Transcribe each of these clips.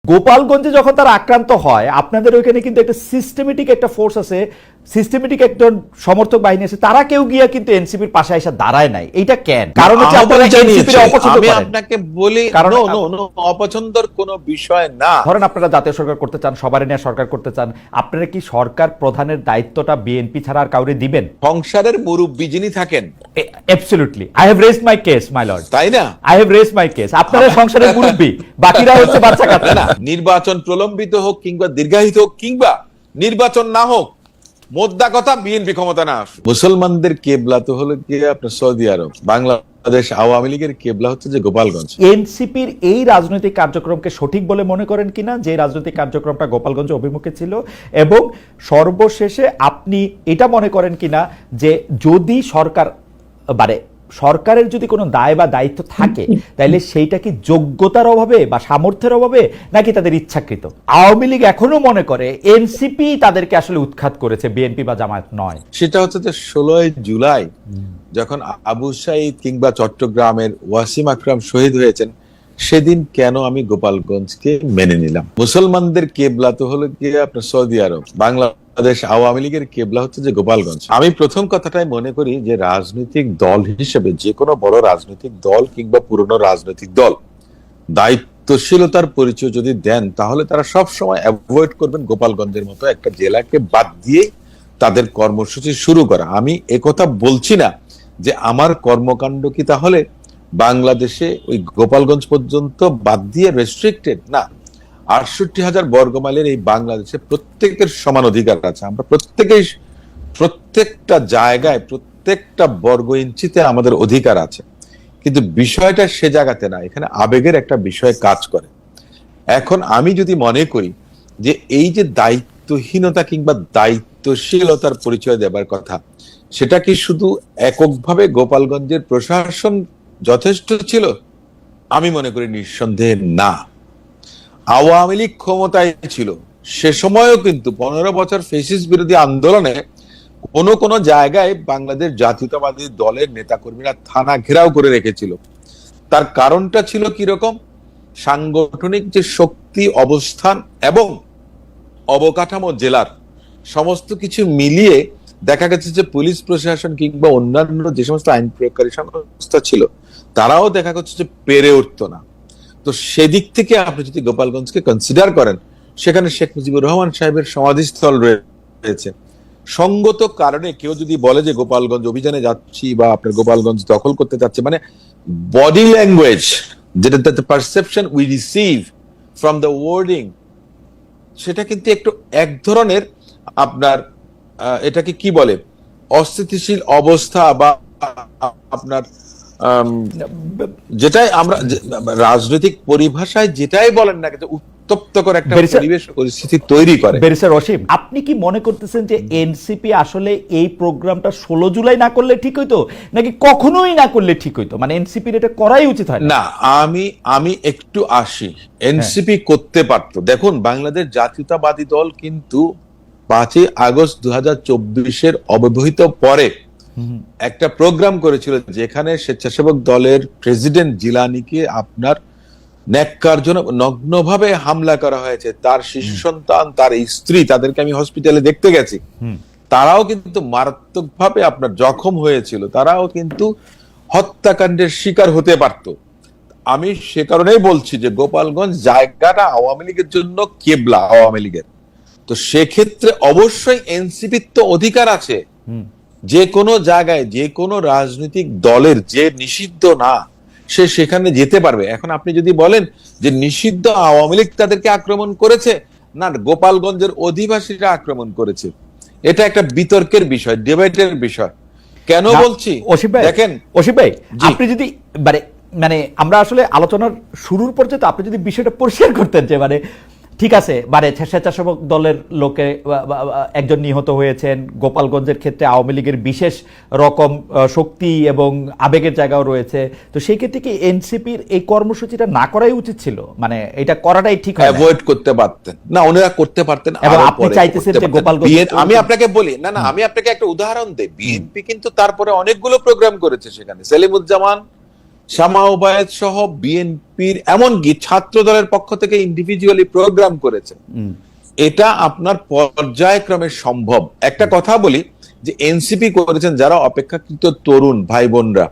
গোপালগঞ্জে যখন তারা আক্রান্ত হয়, আপনাদের ওইখানে কিন্তু একটা সিস্টেমেটিক একটা ফোর্স আছে, সিস্টেমেটিক একটা সমর্থক বাহিনী আছে, তারা কেউ গিয়া কিন্তু এনসিপির পাশে এসে দাঁড়ায় নাই। এইটা কেন? কারণ হচ্ছে আপনারা এনসিপির অপছন্দ করেন। আমি আপনাকে বলি, নো অপছন্দের কোনো বিষয় না। ধরেন আপনারা জাতীয় সরকার করতে চান, সবার নিয়ে সরকার করতে চান, আপনারা কি সরকার প্রধানের দায়িত্বটা বিএনপি ছাড়া আর কাউরে দিবেন? সংসারের মুরব্বি যিনি থাকেন, absolutely, I have raised my case my lord, তাই না? I have raised my case. আপনারা সংসারের মুরব্বি, বাকিরা হচ্ছে বাচ্চা কাচ্চা। না, নির্বাচন প্রলম্বিত হোক কিংবা দীর্ঘায়িত হোক কিংবা নির্বাচন না হোক, মোদ্দা কথা বিএনপি ক্ষমতা না আসুক। মুসলমানদের কেবলা তো হলো কি আপনার সৌদি আরব, বাংলাদেশ আওয়ামী লীগের কেবলা হচ্ছে যে গোপালগঞ্জ। এনসিপির এই রাজনৈতিক কার্যক্রমকে সঠিক বলে মনে করেন কিনা, যে রাজনৈতিক কার্যক্রমটা গোপালগঞ্জ অভিমুখে ছিল? এবং সর্বশেষে আপনি এটা মনে করেন কিনা যে যদি সরকার সরকারের যদি কোনো দায় বা দায়িত্ব থাকে, তাহলে সেইটা কি যোগ্যতার অভাবে বা সামর্থ্যের অভাবে, নাকি তাদের ইচ্ছাকৃত? আওয়ামী লীগ এখনো মনে করে এনসিপি তাদেরকে আসলে উৎখাত করেছে, বিএনপি বা জামায়াত নয়। সেটা হচ্ছে যে 16 জুলাই যখন আবু সাইদ কিংবা চট্টগ্রামের ওয়াসিম আকরাম শহীদ হয়েছেন, সেদিন কেন আমি গোপালগঞ্জকে মেনে নিলাম? মুসলমানদের কেবলা তো হলো কি আপনার সৌদি আরব, বাংলাদেশ আওয়ামী লীগের কেবলা হচ্ছে যে গোপালগঞ্জ। আমি প্রথম কথাটাই মনে করি যে রাজনৈতিক দল হিসেবে যে কোনো বড় রাজনৈতিক দল কিংবা পুরনো রাজনৈতিক দল দায়িত্বশীলতার পরিচয় যদি দেন, তাহলে তারা সব সময় অ্যাভয়েড করবেন গোপালগঞ্জের মতো একটা জেলাকে বাদ দিয়ে তাদের কর্মসূচি শুরু করা। আমি একথা বলছি না যে আমার কর্মকাণ্ড কি তাহলে বাংলাদেশে ওই গোপালগঞ্জ পর্যন্ত বাদ দিয়ে রেস্ট্রিক্টেড না। 68,000 বর্গমাইলের এই বাংলাদেশে প্রত্যেকের সমান অধিকার আছে। আমরা প্রত্যেকেই প্রত্যেকটা জায়গায় প্রত্যেকটা বর্গ ইঞ্চিতে আমাদের অধিকার আছে। কিন্তু বিষয়টা সে জায়গাতে না, এখানে আবেগের একটা বিষয় কাজ করে। এখন আমি যদি মনে করি যে এই যে দায়িত্বহীনতা কিংবা দায়িত্বশীলতার পরিচয় দেবার কথা, সেটা কি শুধু এককভাবে গোপালগঞ্জের প্রশাসন যথেষ্ট ছিল? আমি মনে করি নিঃসন্দেহে না। আওয়ামী লীগ ক্ষমতায় ছিল, সে সময়ও কিন্তু 15 বছর ফ্যাসিস্ট বিরোধী আন্দোলনে কোন কোন জায়গায় বাংলাদেশ জাতীয়তাবাদী দলের নেতাকর্মীরা থানা ঘেরাও করে রেখেছিল। তার কারণটা ছিল কিরকম? সাংগঠনিক যে শক্তি, অবস্থান এবং অবকাঠামো জেলার সমস্ত কিছু মিলিয়ে দেখা গেছে যে পুলিশ প্রশাসন কিংবা অন্যান্য যে সমস্ত আইন প্রয়োগকারী সংস্থা ছিল, তারাও দেখা যাচ্ছে যে পেরে উঠতো না। তো সেদিক থেকে আপনি যদি গোপালগঞ্জকে কনসিডার করেন, সেখানে শেখ মুজিবুর রহমান সাহেবের সমাধিস্থল রয়েছে। সঙ্গত কারণে কেউ যদি বলে যে গোপালগঞ্জ অভিযানে যাচ্ছি বা আপনার গোপালগঞ্জ দখল করতে যাচ্ছে, মানে বডি ল্যাঙ্গুয়েজ, যেটা perception we receive from the wording, সেটা কিন্তু একটু এক ধরনের আপনার এটাকে কি বলে, অস্থিতিশীল অবস্থা বা আপনার যেটাই আমরা রাজনৈতিক পরিভাষায় যেটাই বলেন না, কিন্তু উত্তপ্তকর একটা পরিবেশ পরিস্থিতি তৈরি করে। বেরিসার রশিদ, আপনি কি মনে করতেছেন যে এনসিপি আসলে এই প্রোগ্রামটা 16 জুলাই না করলে ঠিক হইতো, নাকি কখনোই না করলে ঠিক হইতো? মানে এনসিপির এটা করাই উচিত হয় না? আমি একটু আসি, এনসিপি করতে পারতো। দেখুন, বাংলাদেশ জাতীয়তাবাদী দল কিন্তু 5ই আগস্ট 2024 অব্যবহিত পরে একটা প্রোগ্রাম করেছিল, যেখানে স্বেচ্ছাসেবক দলের প্রেসিডেন্ট জিলানিকে আপনার ন্যাক্কারজনক নগ্নভাবে হামলা করা হয়েছে। তার শিশু সন্তান, তার স্ত্রী, তাদেরকে আমি হসপিটালে দেখতে গেছি। তারাও কিন্তু মারাত্মকভাবে আপনার জখম হয়েছিল, তারাও কিন্তু হত্যাকাণ্ডের শিকার হতে পারত। আমি সে কারণেই বলছি যে গোপালগঞ্জ জায়গাটা আওয়ামী লীগের জন্য কেবলা, আওয়ামী লীগের। তো সেক্ষেত্রে অবশ্যই এনসিপির তো অধিকার আছে যে কোনো জায়গায়, যে কোনো রাজনৈতিক দলের যে নিষিদ্ধ না, সে সেখানে যেতে পারবে। এখন আপনি যদি বলেন যে নিষিদ্ধ আওয়ামী লীগ তাদেরকে আক্রমণ করেছে, না গোপালগঞ্জের অধিবাসীরা আক্রমণ করেছে, এটা একটা বিতর্কের বিষয়, ডিবেটের বিষয়। কেন বলছি দেখেন অসিফ ভাই, আপনি যদি মানে আমরা আসলে আলোচনার শুরুর পর্যায়ে আপনি যদি বিষয়টা পরিষ্কার করতেন যে মানে ঠিক আছে, স্বেচ্ছাসেবক দলের লোকে একজন নিহত হয়েছেন, গোপালগঞ্জের ক্ষেত্রে আওয়ামী লীগের বিশেষ রকম শক্তি এবং আবেগের জায়গাও রয়েছে, তো সেই ক্ষেত্রে কি এনসিপির এই কর্মসূচিটা না করাই উচিত ছিল? মানে এটা করাটাই ঠিক হয়, অ্যাভয়েড করতে পারতেন না, ওনারা করতে পারতেন। এবং আপনি চাইতেছেন যে গোপালগঞ্জ, আমি আপনাকে বলি, না আমি আপনাকে একটা উদাহরণ দেই। বিএনপি কিন্তু তারপরে অনেকগুলো প্রোগ্রাম করেছে, সেখানে সেলিমুজ্জামান শামা ওবায়েদ সহ বিএনপির এমনকি ছাত্র দলের পক্ষ থেকে ইন্ডিভিজুয়ালি প্রোগ্রাম করেছেন। এটা আপনার পর্যায়ক্রমে সম্ভব। একটা কথা বলি যে এনসিপি করেছেন যারা অপেক্ষাকৃত তরুণ ভাই বোনরা,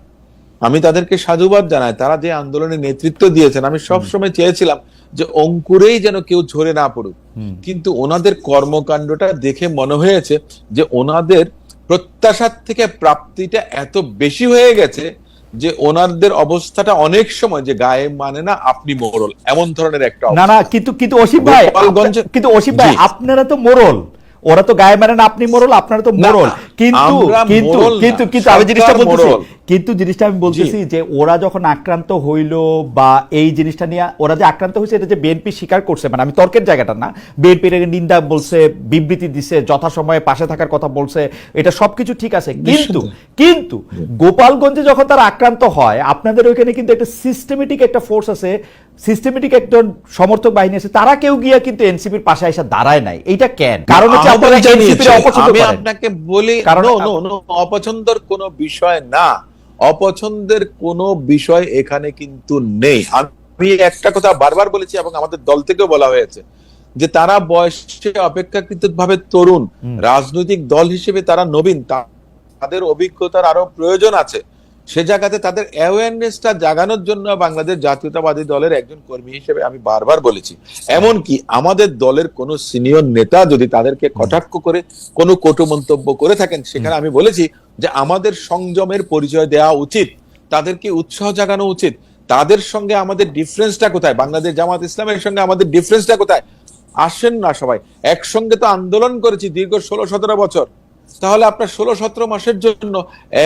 আমি তাদেরকে সাধুবাদ জানাই। তারা যে আন্দোলনে নেতৃত্ব দিয়েছেন, আমি সবসময় চেয়েছিলাম যে অঙ্কুরেই যেন কেউ ঝরে না পড়ুক, কিন্তু ওনাদের কর্মকাণ্ডটা দেখে মনে হয়েছে যে ওনাদের প্রত্যাশার থেকে প্রাপ্তিটা এত বেশি হয়ে গেছে যে ওনাদের অবস্থাটা অনেক সময় যে গায়ে মানে না আপনি মোড়ল, এমন ধরনের একটা না না, কিন্তু অসীম ভাই, কিন্তু অসীম ভাই আপনারা তো মোড়ল, ওরা তো গায়ে মানে না আপনি মোড়ল, আপনারা তো মোড়ল। কিন্তু কিন্তু কিন্তু কিন্তু আমি জিনিসটা বলতেছি, কিন্তু জিনিসটা আমি বলতেছি যে ওরা যখন আক্রান্ত হইল বা এই জিনিসটা নিয়ে ওরা যে আক্রান্ত হয়েছে এটা যে বিএনপি স্বীকার করছে, মানে আমি তর্কের জায়গাটা না, বিএনপির নিন্দা বলছে, বিবৃতি দিছে, যথাসময়ে পাশে থাকার কথা বলছে, এটা সবকিছু ঠিক আছে। কিন্তু কিন্তু গোপালগঞ্জে যখন তারা আক্রান্ত হয়, আপনাদের ওইখানে কিন্তু একটা সিস্টেমেটিক একটা ফোর্স আছে, সিস্টেমেটিক একটা সমর্থক বাহিনী আছে, তারা কেউ গিয়া কিন্তু এনসিপির পাশে এসে দাঁড়ায় নাই। এইটা কেন? কারণ হচ্ছে আপনারা এনসিপির অপছন্দ করেন। আমি আপনাকে বলি, কারণ অপছন্দের কোনো বিষয় না, অপছন্দের কোনো বিষয় এখানে কিন্তু নেই। আমি একটা কথা বারবার বলেছি এবং আমাদের দল থেকেও বলা হয়েছে যে তারা বয়সে অপেক্ষাকৃত ভাবে তরুণ, রাজনৈতিক দল হিসেবে তারা নবীন, তাদের অভিজ্ঞতার আরো প্রয়োজন আছে। সে জায়গাতে তাদের অ্যাওয়ারনেসটা জাগানোর জন্য বাংলাদেশ জাতীয়তাবাদী দলের একজন কর্মী হিসেবে আমি বারবার বলেছি। এমনকি আমাদের দলের কোন সিনিয়র নেতা যদি তাদেরকে কটাক্ষ করে কোনো কটু মন্তব্য করে থাকেন, সেখানে আমি বলেছি যে আমাদের সংযমের পরিচয় দেওয়া উচিত, তাদেরকে উৎসাহ জাগানো উচিত। তাদের সঙ্গে আমাদের ডিফারেন্সটা কোথায়? বাংলাদেশ জামাত ইসলামের সঙ্গে আমাদের ডিফারেন্সটা কোথায়? আসেন না সবাই একসঙ্গে তো আন্দোলন করেছি দীর্ঘ 16-17 বছর। তাহলে আপনার 16-17 মাসের জন্য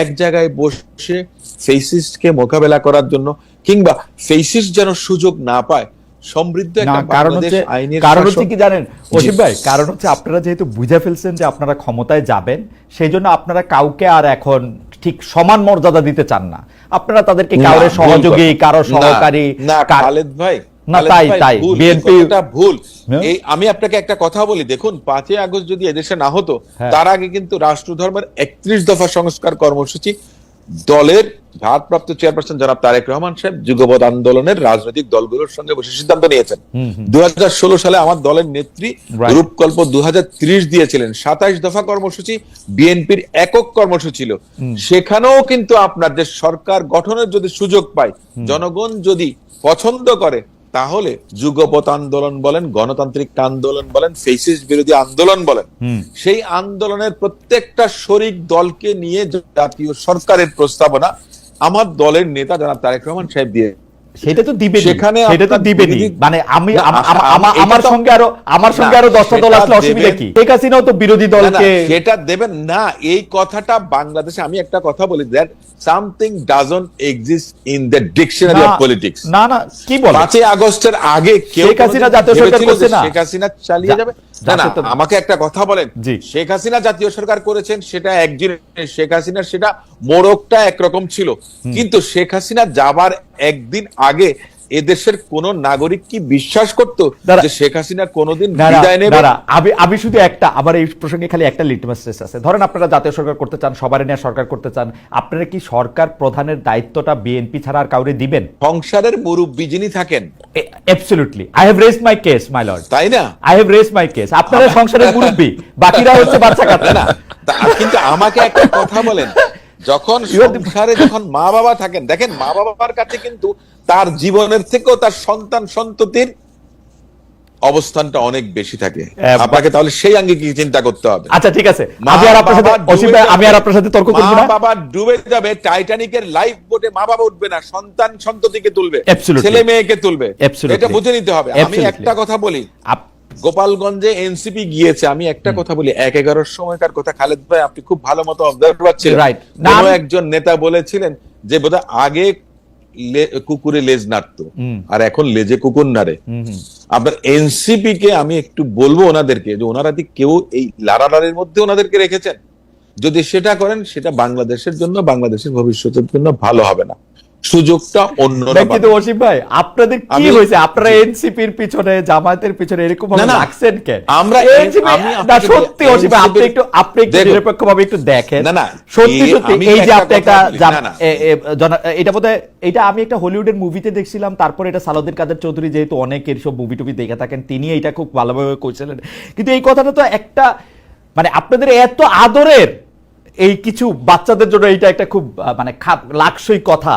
এক জায়গায় বসে ফেসিস্টকে মোকাবেলা করার জন্য, কিংবা ফেসিস্ট যেন সুযোগ না পায়, সমৃদ্ধ একটা বাংলাদেশ আইনের কারণ হচ্ছে কি জানেন অসীম ভাই, কারণ হচ্ছে আপনারা যেহেতু বুঝে ফেলছেন যে আপনারা ক্ষমতায় যাবেন, সেই জন্য আপনারা কাউকে আর এখন ঠিক সমান মর্যাদা দিতে চান না। আপনারা তাদেরকে কারোর সহযোগী, কারো সহকারী, না খালেদ ভাই, না তাই বিএনপি ভুল। এই আমি আপনাকে একটা কথা বলি, দেখুন 5ই আগস্ট যদি এদেশে না হতো, তার আগে কিন্তু রাষ্ট্রধর্মের 31 দফা সংস্কার কর্মসূচি দলের ভারপ্রাপ্ত চেয়ারপারসন জনাব তারেক রহমান সাহেব যুগপৎ আন্দোলনের রাজনৈতিক দলগুলোর সঙ্গে বসে সিদ্ধান্ত নিয়েছেন। 2016 সালে আমার দলের নেত্রী রূপকল্প 2030 দিয়েছিলেন। 27 দফা কর্মসূচি বিএনপির একক কর্মসূচি ছিল। সেখানেও কিন্তু আপনার যে সরকার গঠনের যদি সুযোগ পায়, জনগণ যদি পছন্দ করে, তাহলে যুগপৎ আন্দোলন বলেন, গণতান্ত্রিক আন্দোলন বলেন, ফেসিস্ট বিরোধী আন্দোলন বলেন, সেই আন্দোলনের প্রত্যেকটা শরিক দলকে নিয়ে জাতীয় সরকারের প্রস্তাবনা আমার দলের নেতা জনাব তারেক রহমান সাহেব দিয়ে, সেটা তো দিবেনি, সেটা তো দিবেনি। মানে আমি আমার সঙ্গে আরো 10টা দল আসলে অসুবিধা কি? শেখ হাসিনাও তো বিরোধী দলকে সেটা দেবেন না। এই কথাটা বাংলাদেশে, আমি একটা কথা বলি, that something doesn't exist in the dictionary of politics. না না, কি বলেন? 5ই আগস্টের আগে শেখ হাসিনা জাতীয় সরকার করছে না, শেখ হাসিনা চালিয়ে যাবে না। আমাকে একটা কথা বলেন, শেখ হাসিনা জাতীয় সরকার করেছেন, সেটা একদিন, শেখ হাসিনার সেটা মোড়কটা একরকম ছিল, কিন্তু শেখ হাসিনা যাবার একদিন আগে এদেশের কোন নাগরিক কি বিশ্বাস করতো যে শেখ হাসিনা কোনোদিন বিদায় নেবে? আমি শুধু একটা, আবার এই প্রসঙ্গে খালি একটা লিটমাস টেস্ট আছে। ধরেন আপনারা জাতীয় সরকার করতে চান, সবার নিয়ে সরকার করতে চান, আপনারা কি সরকার প্রধানের দায়িত্বটা বিএনপি ছাড়া আর কাউরে দিবেন? সংসারের মুরব্বি যিনি থাকেন, absolutely I have raised my case my lord, তাই না? I have raised my case. আপনারা সংসারের মুরব্বি, বাকিরা হচ্ছে বাচ্চা কাচ্চা। না, কিন্তু আমাকে একটা কথা বলেন, যখন সংসারে যখন মা বাবা থাকেন, দেখেন মা বাবার কাছে কিন্তু তার জীবনের থেকেও তার সন্তান সন্ততির অবস্থানটা অনেক বেশি থাকে। আপনাকে তাহলে সেই আঙ্গে কি চিন্তা করতে হবে? আচ্ছা ঠিক আছে, আমি আর আপনার সাথে তর্ক করব না। মা বাবা ডুবে যাবে টাইটানিকের লাইফ বোটে, মা বাবা উঠবে না, সন্তান সন্ততিকে তুলবে, ছেলে মেয়েকে তুলবে, এটা বুঝে নিতে হবে। আমি একটা কথা বলি, গোপালগঞ্জে এনসিপি গিয়েছে, আমি একটা কথা বলি, 1-11 সময়কার কথা খালেদ ভাই আপনি খুব ভালো মতো অবজার্ভ করছিলেন। কোন একজন নেতা বলেছিলেন যে বোধহয় আগে কুকুরে লেজ নাড়তো আর এখন লেজে কুকুর নাড়ে। আপনার এনসিপি কে আমি একটু বলবো ওনাদেরকে যে ওনারা কেউ এই লাড়ালাড়ির মধ্যে ওনাদেরকে রেখেছেন, যদি সেটা করেন সেটা বাংলাদেশের জন্য, বাংলাদেশের ভবিষ্যতের জন্য ভালো হবে না। সুযোগটা অন্যরা কিন্তু পাবে। অসীম ভাই আপনাদের কি হয়েছে, আপনারা এনসিপির পিছনে জামায়াতের পিছনে এরকম ভাবে না, না, লাগছেন কেন? আমরা আমি সত্যি অসীম ভাই, আপনি একটু নিরপেক্ষ ভাবে একটু দেখেন। না, না, সত্যি সত্যি আমি এই যে একটা আপনি একটা কথা বলি, না, না। এটা বোধহয় এটা আমি একটা হলিউডের মুভিতে দেখছিলাম, তারপর এটা সালাউদ্দিন কাদের চৌধুরী যেহেতু অনেক এরসব মুভি টুভি দেখে থাকেন, তিনি এটা খুব ভালোভাবে কইছিলেন। কিন্তু এই কথাটা তো একটা মানে আপনাদের এত আদরের এই কিছু বাচ্চাদের জন্য এটা একটা খুব মানে লাকসই কথা।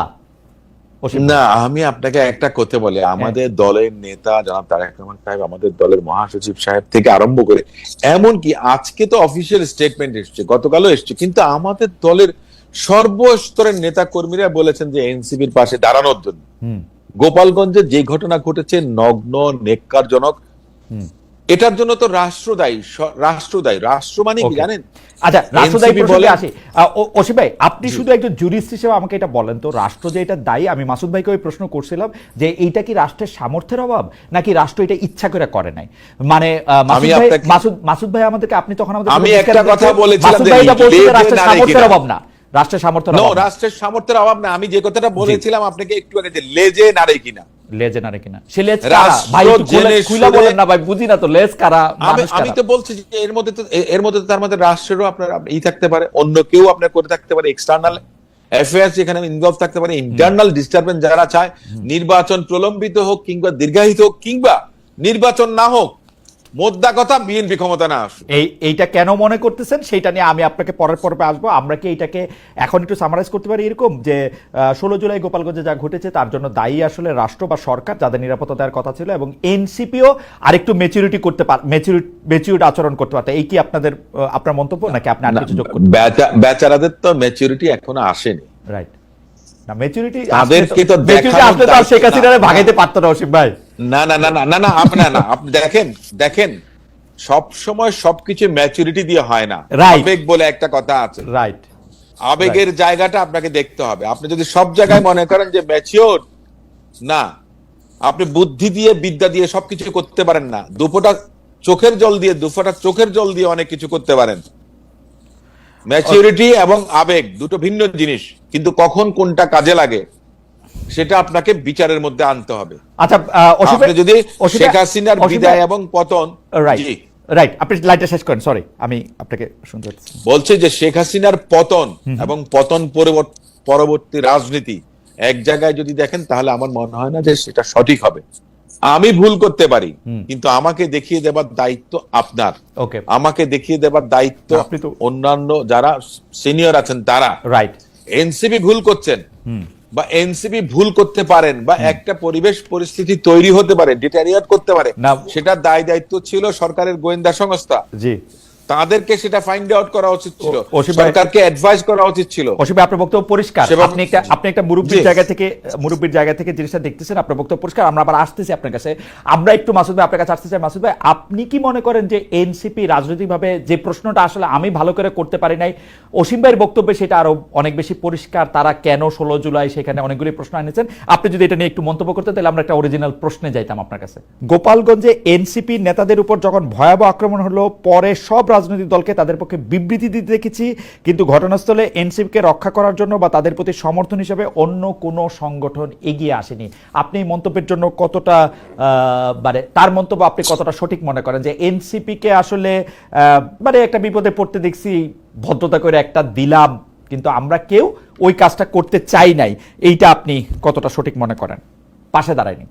না, আমি আপনাকে একটা কথা বলি, আমাদের দলের নেতা জনাব তারেক রহমান সাহেব, আমাদের দলের মহাসচিব সাহেব থেকে আরম্ভ করে এমনকি আজকে তো অফিসিয়াল স্টেটমেন্ট এসছে, গতকালও এসছে, কিন্তু আমাদের দলের সর্বস্তরের নেতা কর্মীরা বলেছেন যে এনসিপির পাশে দাঁড়ানোর জন্য। গোপালগঞ্জে যে ঘটনা ঘটেছে নগ্ন নেক্কারজনক, এটার জন্য তো রাষ্ট্র দায়ী। রাষ্ট্র মানে কি জানেন? আচ্ছা, রাষ্ট্রদায়ী NCP প্রসঙ্গে বলেন- আসি। অসীম ভাই, আপনি শুধু একজন জুরিস্ট হিসেবে আমাকে এটা বলেন তো, রাষ্ট্র যে এটা দায়ী, আমি মাসুদ ভাইকে ওই প্রশ্ন করছিলাম যে এইটা কি রাষ্ট্রের সামর্থ্যের অভাব নাকি রাষ্ট্র এটা ইচ্ছা করে করে নাই? মানে মাসুদ ভাই আমাদেরকে, আপনি তখন আমাদের আমি একটা কথা বলেছিলাম মাসুদ ভাই এটা বলছে যে রাষ্ট্রের সামর্থ্যের অভাব না, রাষ্ট্রের সামর্থ্যের অভাব না। রাষ্ট্রের সামর্থ্যের অভাব না, আমি যে কথাটা বলেছিলাম আপনাকে একটু আগে, যে লেজে নাড়ে কিনা। লেজে নাড়ে কিনা, সে লেজ কারা ভাই? একটু খুলে বলেন না ভাই, বুঝি না তো লেজ কারা, মানুষ কারা? আমি তো বলছি যে এর মধ্যে তো তার মধ্যে রাষ্ট্রেরও আপনার থাকতে পারে, অন্য কেউ আপনার করে থাকতে পারে, এক্সটার্নাল অ্যাফেয়ার্স যেখানে ইনভলভ থাকতে পারে, ইন্টারনাল ডিস্টারবেন্স যারা চায় নির্বাচন প্রলম্বিত হোক কিংবা দীর্ঘায়িত হোক কিংবা নির্বাচন না হোক, মোদ্দা কথা বিএনপি ক্ষমতা না আসুক। এইটা কেন মনে করতেছেন সেটা নিয়ে আমি আপনাকে পরের পর্বে আসবো। আমরা কি এটাকে এখন একটু সামারাইজ করতে পারি এরকম যে 16 জুলাই গোপালগঞ্জে যা ঘটেছে তার জন্য দায়ী আসলে রাষ্ট্র বা সরকার, যাদের নিরাপত্তা দেওয়ার কথা ছিল, এবং এনসিপিও আরেকটু ম্যাচুরিটি করতে পার, ম্যাচিউরড আচরণ করতে পারত। এই কি আপনার মন্তব্য, নাকি আপনি আর কিছু যোগ করতে? বেচারাদের তো ম্যাচুরিটি এখনো আসেনি। রাইট, না ম্যাচুরিটি তাদেরকে তো আসলে তো শেখ হাসিনারে ভাগাইতে পারতো না অসীম ভাই। না, আপনি দেখেন সব সময় সবকিছু ম্যাচুরিটি দিয়ে হয় না। আবেগ বলে একটা কথা আছে, রাইট, আবেগের জায়গাটা আপনাকে দেখতে হবে। আপনি যদি সব জায়গায় মনে করেন যে ম্যাচিওর না, আপনি বুদ্ধি দিয়ে বিদ্যা দিয়ে সবকিছু করতে পারেন না। দুফোঁটা চোখের জল দিয়ে অনেক কিছু করতে পারেন। ম্যাচুরিটি এবং আবেগ দুটো ভিন্ন জিনিস, কিন্তু কখন কোনটা কাজে লাগে সেটা আপনাকে বিচারের মধ্যে আনতে হবে। আচ্ছা, আপনি যদি শেখ হাসিনার বিদায় এবং পতন, রাইট, আপনি লাইনটা শেষ করেন, সরি আমি আপনাকে শুনতে বলছি যে শেখ হাসিনার পতন এবং পতন পরবর্তী রাজনীতি এক জায়গায় যদি দেখেন, তাহলে আমার মনে হয় না যে সেটা সঠিক হবে। আমি ভুল করতে পারি, কিন্তু আমাকে দেখিয়ে দেবার দায়িত্ব আপনার, আমাকে দেখিয়ে দেবার দায়িত্ব অন্যান্য যারা সিনিয়র আছেন তারা। রাইট, এনসিপি ভুল করছেন বা এনসিপি ভুল করতে পারেন বা একটা পরিবেশ পরিস্থিতি তৈরি হতে পারে, ডিটারিয়েট করতে পারে, সেটা দায় দায়িত্ব ছিল সরকারের গোয়েন্দা সংস্থা। জি, তাদেরকে সেটা ফাইন্ড আউট করা উচিত ছিল, সরকারকে অ্যাডভাইস করা উচিত ছিল। অসীম ভাই, আপনার বক্তব্য পরিষ্কার। আপনি একটা মুরব্বির জায়গা থেকে জিনিসটা দেখতেছেন, আপনার বক্তব্য পরিষ্কার। আমরা আবার আসতেছি আপনার কাছে, আমরা একটু মাসুদ ভাই আপনার কাছে আসতে চাই। মাসুদ ভাই, আপনি কি মনে করেন যে এনসিপি রাজনৈতিকভাবে যে প্রশ্নটা আসলে আমি ভালো করে করতে পারি নাই, অসীম ভাইয়ের বক্তব্যে সেটা আরো অনেক বেশি পরিষ্কার, তারা কেন 16 জুলাই সেখানে অনেকগুলি প্রশ্ন এনেছেন। আপনি যদি এটা নিয়ে একটু মন্তব্য করতেন, তাহলে আমরা একটা অরিজিনাল প্রশ্নে যাইতাম আপনার কাছে। গোপালগঞ্জে এনসিপি নেতাদের উপর যখন ভয়াবহ আক্রমণ হলো, পরে সব রাজনৈতিক দলকে তাদের পক্ষে বিবৃতি দিতে দেখেছি, কিন্তু ঘটনাস্থলে এনসিপিকে রক্ষা করার জন্য বা তাদের প্রতি সমর্থন হিসেবে অন্য কোনো সংগঠন এগিয়ে আসেনি। আপনি এই মন্তব্যের জন্য কতটা মানে তার মন্তব্য আপনি কতটা সঠিক মনে করেন যে এনসিপিকে আসলে মানে একটা বিপদে পড়তে দেখছি, ভদ্রতা করে একটা দিলাম, কিন্তু আমরা কেউ ওই কাজটা করতে চাই নাই, এইটা আপনি কতটা সঠিক মনে করেন? পাশে দাঁড়ায়নি,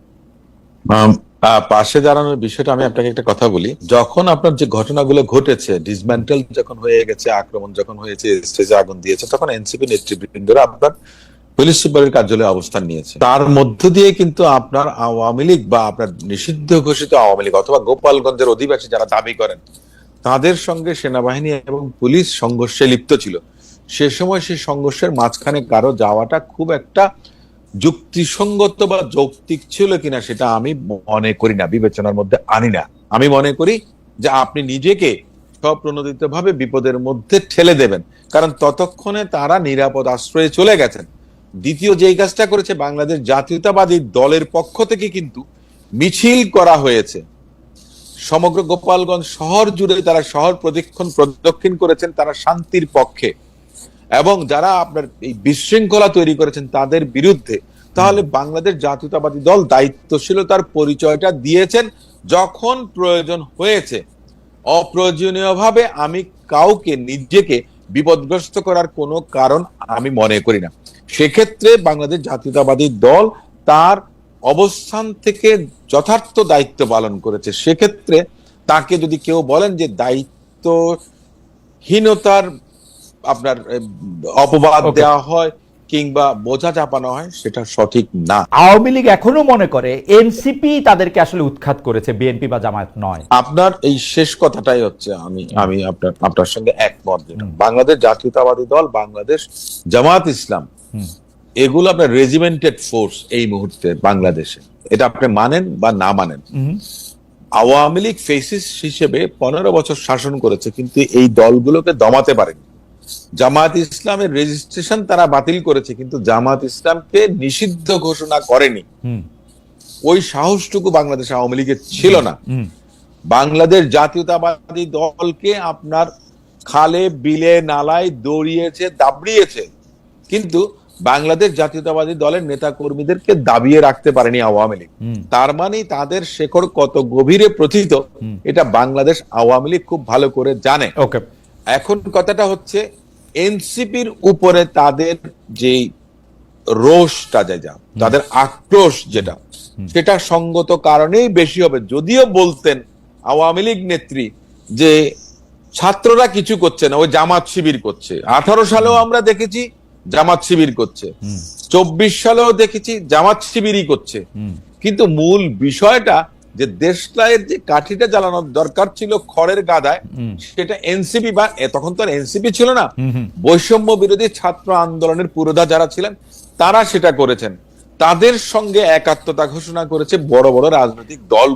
পাশে দাঁড়ানোর বিষয়টা আমি আপনাকে একটা কথা বলি। যখন আপনার যে ঘটনাগুলো ঘটেছে, ডিসম্যান্টেল যখন হয়ে গেছে, আক্রমণ যখন হয়েছে, স্টেজে আগুন দিয়েছে, তখন এনসিপি নেতৃবৃন্দরা আপনার পুলিশ সুপারের কার্যালয়ে অবস্থান নিয়েছে। তার মধ্য দিয়ে কিন্তু আপনার আওয়ামী লীগ বা আপনার নিষিদ্ধ ঘোষিত আওয়ামী লীগ অথবা গোপালগঞ্জের অধিবাসী যারা দাবি করেন, তাদের সঙ্গে সেনাবাহিনী এবং পুলিশ সংঘর্ষে লিপ্ত ছিল। সে সময় সেই সংঘর্ষের মাঝখানে কারো যাওয়াটা খুব একটা যুক্তিসঙ্গত বা যৌক্তিক ছিল কিনা সেটা আমি মনে করি না, বিবেচনার মধ্যে আনি না। আমি মনে করি যে আপনি নিজেকে স্বপ্রণোদিত ভাবে বিপদের মধ্যে ঠেলে দেবেন, কারণ ততক্ষণে তারা নিরাপদ আশ্রয়ে চলে গেছেন। দ্বিতীয় যেই কাজটা করেছে, বাংলাদেশ জাতীয়তাবাদী দলের পক্ষ থেকে কিন্তু মিছিল করা হয়েছে সমগ্র গোপালগঞ্জ শহর জুড়ে। তারা শহর প্রদক্ষিণ করেছেন, তারা শান্তির পক্ষে। এবং যারা আপনার এই বিশৃঙ্খলা তৈরি করেছেন তাদের বিরুদ্ধে, তাহলে বাংলাদেশ জাতীয়তাবাদী দল দায়িত্বশীলতার পরিচয়টা দিয়েছেন যখন প্রয়োজন হয়েছে। অপ্রয়োজনীয়ভাবে আমি কাউকে নিজেকে বিপদগ্রস্ত করার কোনো কারণ আমি মনে করি না। সেক্ষেত্রে বাংলাদেশ জাতীয়তাবাদী দল তার অবস্থান থেকে যথার্থ দায়িত্ব পালন করেছে। সেক্ষেত্রে তাকে যদি কেউ বলেন যে দায়িত্বহীনতার আপনার অপবাদ দেওয়া হয় কিংবা বোঝা চাপানো হয়, সেটা সঠিক না। আওয়ামী লীগ এখনো মনে করে এনসিপি তাদেরকে আসলে উৎখাত করেছে, বিএনপি বা জামায়াত নয়। আপনার এই শেষ কথাটাই হচ্ছে আমি আপনার সঙ্গে একমত। বাংলাদেশ জাতীয়তাবাদী দল, বাংলাদেশ জামায়াত ইসলাম, এগুলো আপনার রেজিমেন্টেড ফোর্স এই মুহূর্তে বাংলাদেশে, এটা আপনি মানেন বা না মানেন। আওয়ামী লীগ ফেসিস্ট হিসেবে 15 বছর শাসন করেছে, কিন্তু এই দলগুলোকে দমাতে পারেনি। জামায়াত ইসলামের রেজিস্ট্রেশন তারা বাতিল করেছে, কিন্তু জামায়াত ইসলামকে নিষিদ্ধ ঘোষণা করেনি। ওই সাহসটুকু বাংলাদেশ আওয়ামী লীগের ছিল না। বাংলাদেশ জাতীয়তাবাদী দলকে আপনার খালে বিলে নালায় দৌড়িয়েছে, দাবড়িয়েছে, কিন্তু বাংলাদেশ জাতীয়তাবাদী দলের নেতা কর্মীদেরকে দাবিয়ে রাখতে পারেনি আওয়ামী লীগ। তার মানে তাদের শেকড় কত গভীরে প্রথিত, এটা বাংলাদেশ আওয়ামী লীগ খুব ভালো করে জানে। এখন কথাটা হচ্ছে এনসিপির উপরে তাদের যে রোষটা, তাদের আক্রোশ যেটা, সেটা সঙ্গত কারণেই বেশি হবে। যদিও বলতেন আওয়ামী লীগ নেত্রী যে ছাত্ররা কিছু করছে না, ওই জামাত শিবির করছে। 18 সালেও আমরা দেখেছি জামাত শিবির করছে, 24 সালেও দেখেছি জামাত শিবিরই করছে। কিন্তু মূল বিষয়টা যে দেশটায়ের যে কাঠিটা জ্বালানোর দরকার ছিল খড়ের গাদায়, সেটা এনসিপি, বা তখন তো আর এনসিপি ছিল না, বৈষম্য বিরোধী ছাত্র আন্দোলনের পুরোধা যারা ছিলেন তারা সেটা করেছেন। তাদের সঙ্গে একাত্মতা ঘোষণা করেছে বড় বড় রাজনৈতিক দল,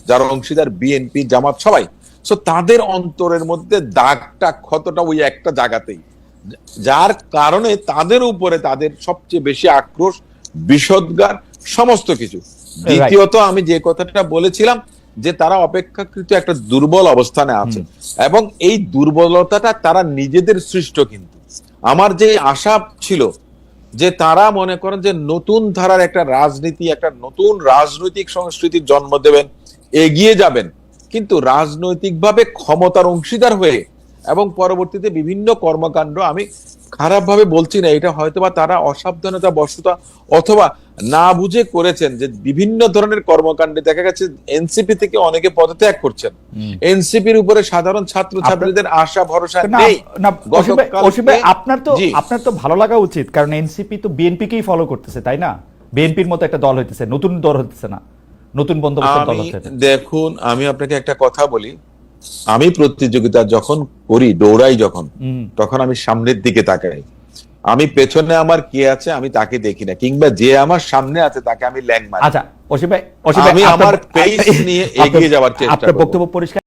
যারা অংশীদার বিএনপি, জামাত, সবাই। সো তাদের অন্তরের মধ্যে দাগটা, ক্ষতটা ওই একটা জায়গাতেই, যার কারণে তাদের উপরে তাদের সবচেয়ে বেশি আক্রোশ, বিষোদ্গার, সমস্ত কিছু। দ্বিতীয়ত আমি যে কথাটা বলেছিলাম যে তারা অপেক্ষাকৃত একটা দুর্বল অবস্থানে আছে, এবং এই দুর্বলতাটা তারা নিজেদের সৃষ্ট। কিন্তু আমার যে আশা ছিল যে তারা মনে করেন যে নতুন ধারার একটা রাজনীতি, একটা নতুন রাজনৈতিক সংস্কৃতির জন্ম দেবেন, এগিয়ে যাবেন, কিন্তু রাজনৈতিকভাবে ক্ষমতার অংশীদার হয়ে, এবং পরবর্তীতে বিভিন্ন কর্মকাণ্ড, আমি খারাপ ভাবে বলছি না, এটা হয়তোবা তারা অসাবধানতা বশত অথবা না বুঝে করেছেন, যে বিভিন্ন ধরনের কর্মকাণ্ডে দেখা গেছে এনসিপি থেকে অনেকে পদত্যাগ করছেন। এনসিপির উপরে সাধারণ ছাত্র ছাত্রীদের আশা ভরসা নেই। আপনার তো ভালো লাগা উচিত, কারণ এনসিপি তো বিএনপিকেই ফলো করতেছে, তাই না? বিএনপির মতো একটা দল হইতেছে, নতুন দল হইতেছে না, নতুন বন্দোবস্তের দল হচ্ছে। দেখুন, আমি আপনাকে একটা কথা বলি, আমি প্রতিযোগিতা যখন করি, দৌড়াই যখন, তখন আমি সামনের দিকে তাকাই। আমি পেছনে আমার কে আছে আমি তাকে দেখি না, কিংবা যে আমার সামনে আছে তাকে আমি ল্যাং মারি। আচ্ছা, আমি আমার পেস নিয়ে এগিয়ে যাওয়ার চেষ্টা করব। বক্তব্য পরিষ্কার।